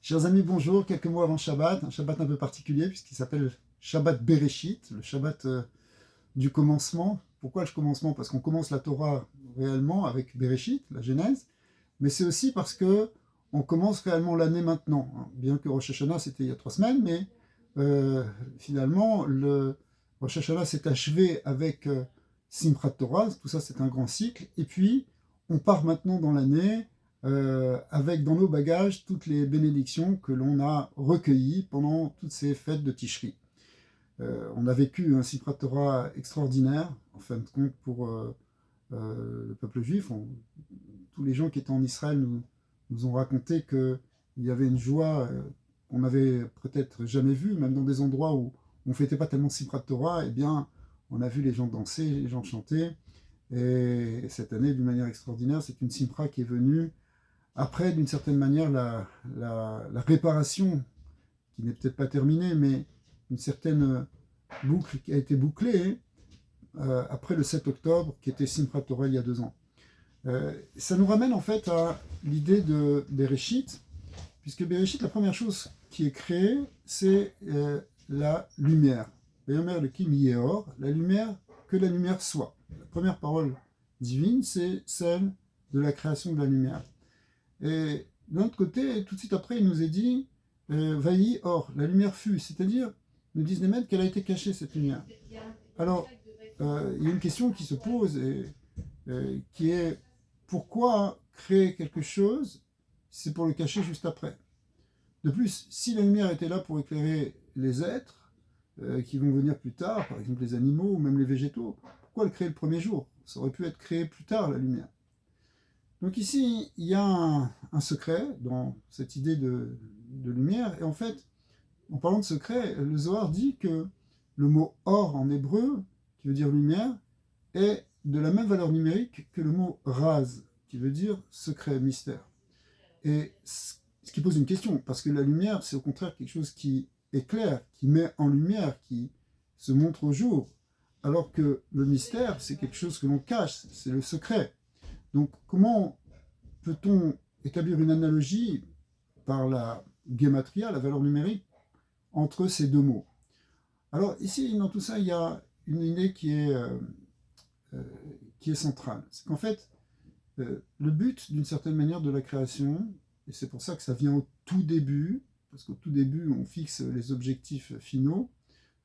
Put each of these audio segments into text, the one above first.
Chers amis, bonjour. Quelques mots avant Shabbat, un Shabbat un peu particulier puisqu'il s'appelle Shabbat Bereshit, le Shabbat du commencement. Pourquoi le commencement? Parce qu'on commence la Torah réellement avec Bereshit, la Genèse, mais c'est aussi parce que on commence réellement l'année maintenant, hein. Bien que Rosh Hashanah c'était il y a 3 semaines, mais finalement le Rosh Hashanah s'est achevé avec Simchat Torah, tout ça c'est un grand cycle, et puis on part maintenant dans l'année avec dans nos bagages toutes les bénédictions que l'on a recueillies pendant toutes ces fêtes de Tishri. On a vécu un Simchat Torah extraordinaire, en fin de compte, pour le peuple juif. Tous les gens qui étaient en Israël nous ont raconté qu'il y avait une joie qu'on n'avait peut-être jamais vue, même dans des endroits où on ne fêtait pas tellement Simchat Torah, eh bien, on a vu les gens danser, les gens chanter. Et cette année, d'une manière extraordinaire, c'est une Simcha qui est venue après, d'une certaine manière, la réparation, qui n'est peut-être pas terminée, mais une certaine boucle qui a été bouclée après le 7 octobre, qui était Simchat Torah il y a 2 ans. Ça nous ramène en fait à l'idée de Bereshit, puisque Bereshit, la première chose qui est créée, c'est la lumière. Ve'yomer Elokim Yeor, la lumière, que la lumière soit. La première parole divine, c'est celle de la création de la lumière. Et de l'autre côté, tout de suite après, il nous est dit Vaï or, la lumière fut, c'est-à-dire, nous disent les maîtres qu'elle a été cachée, cette lumière. Alors, il y a une question qui se pose, qui est pourquoi créer quelque chose, c'est pour le cacher juste après. De plus, si la lumière était là pour éclairer les êtres qui vont venir plus tard, par exemple les animaux ou même les végétaux, pourquoi le créer le premier jour? Ça aurait pu être créé plus tard, la lumière. Donc ici, il y a un secret dans cette idée de lumière. Et en fait, en parlant de secret, le Zohar dit que le mot or en hébreu, qui veut dire lumière, est de la même valeur numérique que le mot raz, qui veut dire secret, mystère. Et ce qui pose une question, parce que la lumière, c'est au contraire quelque chose qui éclaire, qui met en lumière, qui se montre au jour, alors que le mystère, c'est quelque chose que l'on cache, c'est le secret. Donc, comment peut-on établir une analogie par la gematria, la valeur numérique, entre ces deux mots? Alors, ici, dans tout ça, il y a une idée qui est centrale. C'est qu'en fait, le but, d'une certaine manière, de la création, et c'est pour ça que ça vient au tout début, parce qu'au tout début, on fixe les objectifs finaux.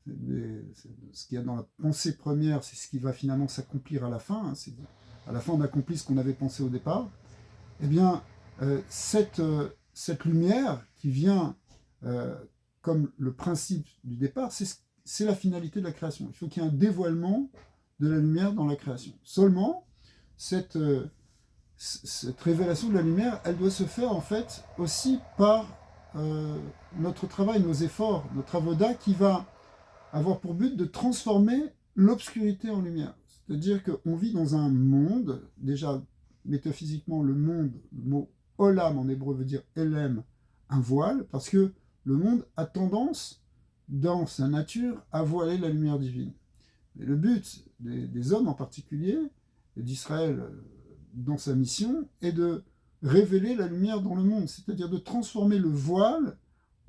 Ce qu'il y a dans la pensée première, c'est ce qui va finalement s'accomplir à la fin. À la fin, on accomplit ce qu'on avait pensé au départ. Eh bien, cette lumière qui vient comme le principe du départ, c'est la finalité de la création. Il faut qu'il y ait un dévoilement de la lumière dans la création. Seulement, cette révélation de la lumière, elle doit se faire en fait aussi par notre travail, nos efforts, notre avoda qui va avoir pour but de transformer l'obscurité en lumière. C'est-à-dire qu'on vit dans un monde, déjà métaphysiquement, le monde, le mot olam en hébreu veut dire elem, un voile, parce que le monde a tendance, dans sa nature, à voiler la lumière divine. Et le but des hommes en particulier, et d'Israël dans sa mission, est de révéler la lumière dans le monde, c'est-à-dire de transformer le voile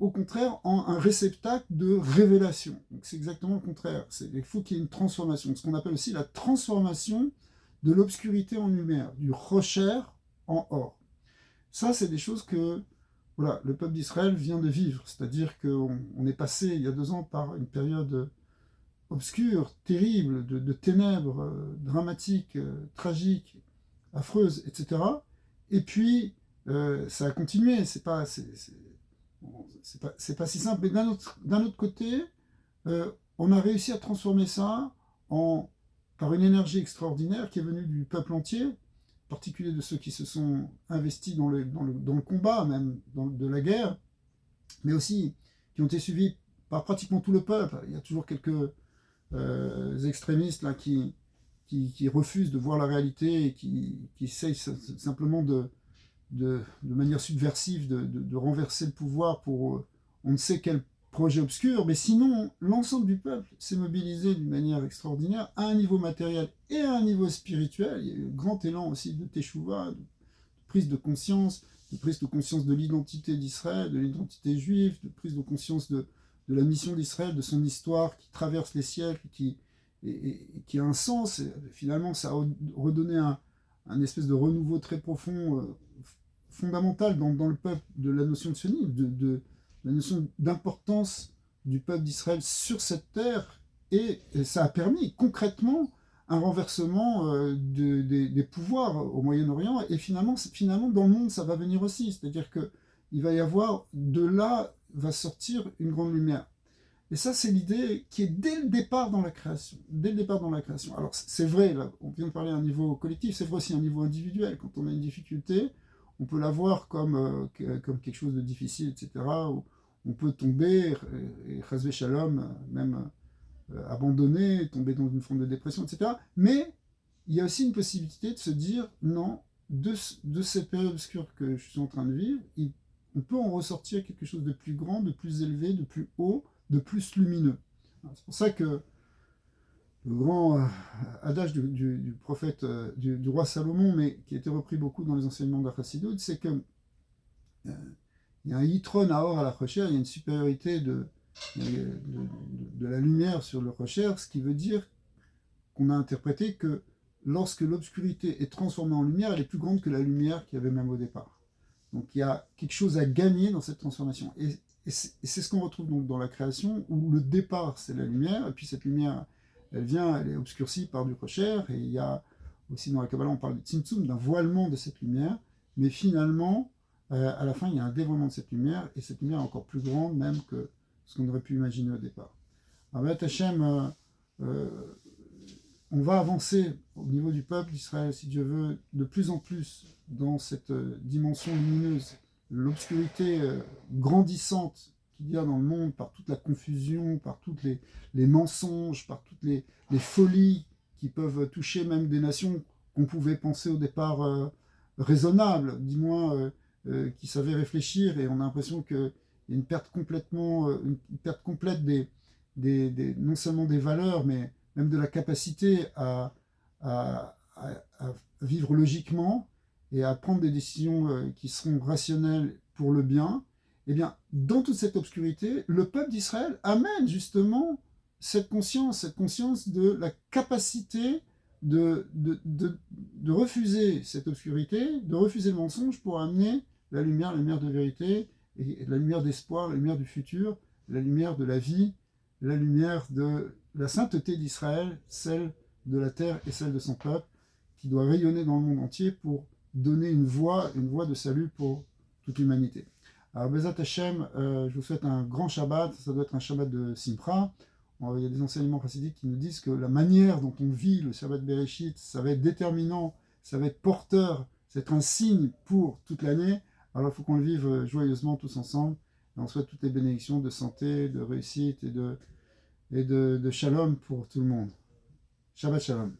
au contraire en un réceptacle de révélation. Donc c'est exactement le contraire. Il faut qu'il y ait une transformation, ce qu'on appelle aussi la transformation de l'obscurité en lumière, du rocher en or. Ça, c'est des choses que voilà, le peuple d'Israël vient de vivre, c'est-à-dire qu'on est passé il y a 2 ans par une période obscure, terrible, de ténèbres, dramatiques, tragiques, affreuses, etc. Et puis, ça a continué, c'est pas si simple, mais d'un autre côté, on a réussi à transformer ça par une énergie extraordinaire qui est venue du peuple entier, en particulier de ceux qui se sont investis dans le combat, même de la guerre, mais aussi qui ont été suivis par pratiquement tout le peuple. Il y a toujours quelques extrémistes là, qui refusent de voir la réalité et qui essayent simplement de manière subversive de renverser le pouvoir pour on ne sait quel projet obscur, mais sinon l'ensemble du peuple s'est mobilisé d'une manière extraordinaire à un niveau matériel et à un niveau spirituel. Il y a eu un grand élan aussi de teshuva, de prise de conscience, de prise de conscience de l'identité d'Israël, de l'identité juive, de prise de conscience de la mission d'Israël, de son histoire qui traverse les siècles, et qui a un sens. Et finalement, ça a redonné un espèce de renouveau très profond, fondamental dans le peuple, de la notion de sionisme, de la notion d'importance du peuple d'Israël sur cette terre, et ça a permis concrètement un renversement des pouvoirs au Moyen-Orient, et finalement dans le monde ça va venir aussi, c'est-à-dire que il va y avoir, de là va sortir une grande lumière. Et ça, c'est l'idée qui est dès le départ dans la création. Dès le départ dans la création. Alors, c'est vrai, là, on vient de parler à un niveau collectif, c'est vrai aussi à un niveau individuel. Quand on a une difficulté, on peut la voir comme quelque chose de difficile, etc. On peut tomber, et chasvé shalom, même abandonner, tomber dans une forme de dépression, etc. Mais il y a aussi une possibilité de se dire, non, de cette période obscure que je suis en train de vivre, on peut en ressortir quelque chose de plus grand, de plus élevé, de plus haut, de plus lumineux. C'est pour ça que le grand adage du prophète, du roi Salomon, mais qui a été repris beaucoup dans les enseignements de la Chassidoute, c'est que il y a un yitron à la rochère, il y a une supériorité de la lumière sur le rocher, ce qui veut dire qu'on a interprété que lorsque l'obscurité est transformée en lumière, elle est plus grande que la lumière qu'il y avait même au départ. Donc il y a quelque chose à gagner dans cette transformation. Et c'est ce qu'on retrouve donc dans la création, où le départ c'est la lumière, et puis cette lumière, elle est obscurcie par du rocher, et il y a aussi dans la Kabbalah, on parle de tzimtzum, d'un voilement de cette lumière, mais finalement, à la fin, il y a un dévoilement de cette lumière, et cette lumière est encore plus grande même que ce qu'on aurait pu imaginer au départ. Alors, B'ezrat Hashem, on va avancer au niveau du peuple d'Israël, si Dieu veut, de plus en plus dans cette dimension lumineuse, l'obscurité grandissante qu'il y a dans le monde par toute la confusion, par tous les mensonges, par toutes les folies qui peuvent toucher même des nations qu'on pouvait penser au départ raisonnables, du moins qui savaient réfléchir, et on a l'impression qu'il y a une perte complète non seulement des valeurs, mais même de la capacité à vivre logiquement et à prendre des décisions qui seront rationnelles pour le bien. Eh bien, dans toute cette obscurité, le peuple d'Israël amène justement cette conscience de la capacité de refuser cette obscurité, de refuser le mensonge pour amener la lumière de vérité, et la lumière d'espoir, la lumière du futur, la lumière de la vie, la lumière de la sainteté d'Israël, celle de la terre et celle de son peuple, qui doit rayonner dans le monde entier pour donner une voie de salut pour toute l'humanité. Alors, B'ezrat Hashem, je vous souhaite un grand Shabbat, ça doit être un Shabbat de Simcha. Il y a des enseignements chassidiques qui nous disent que la manière dont on vit le Shabbat Bereshit, ça va être déterminant, ça va être porteur, c'est un signe pour toute l'année. Alors il faut qu'on le vive joyeusement tous ensemble, et on souhaite toutes les bénédictions de santé, de réussite et de shalom pour tout le monde. Shabbat shalom.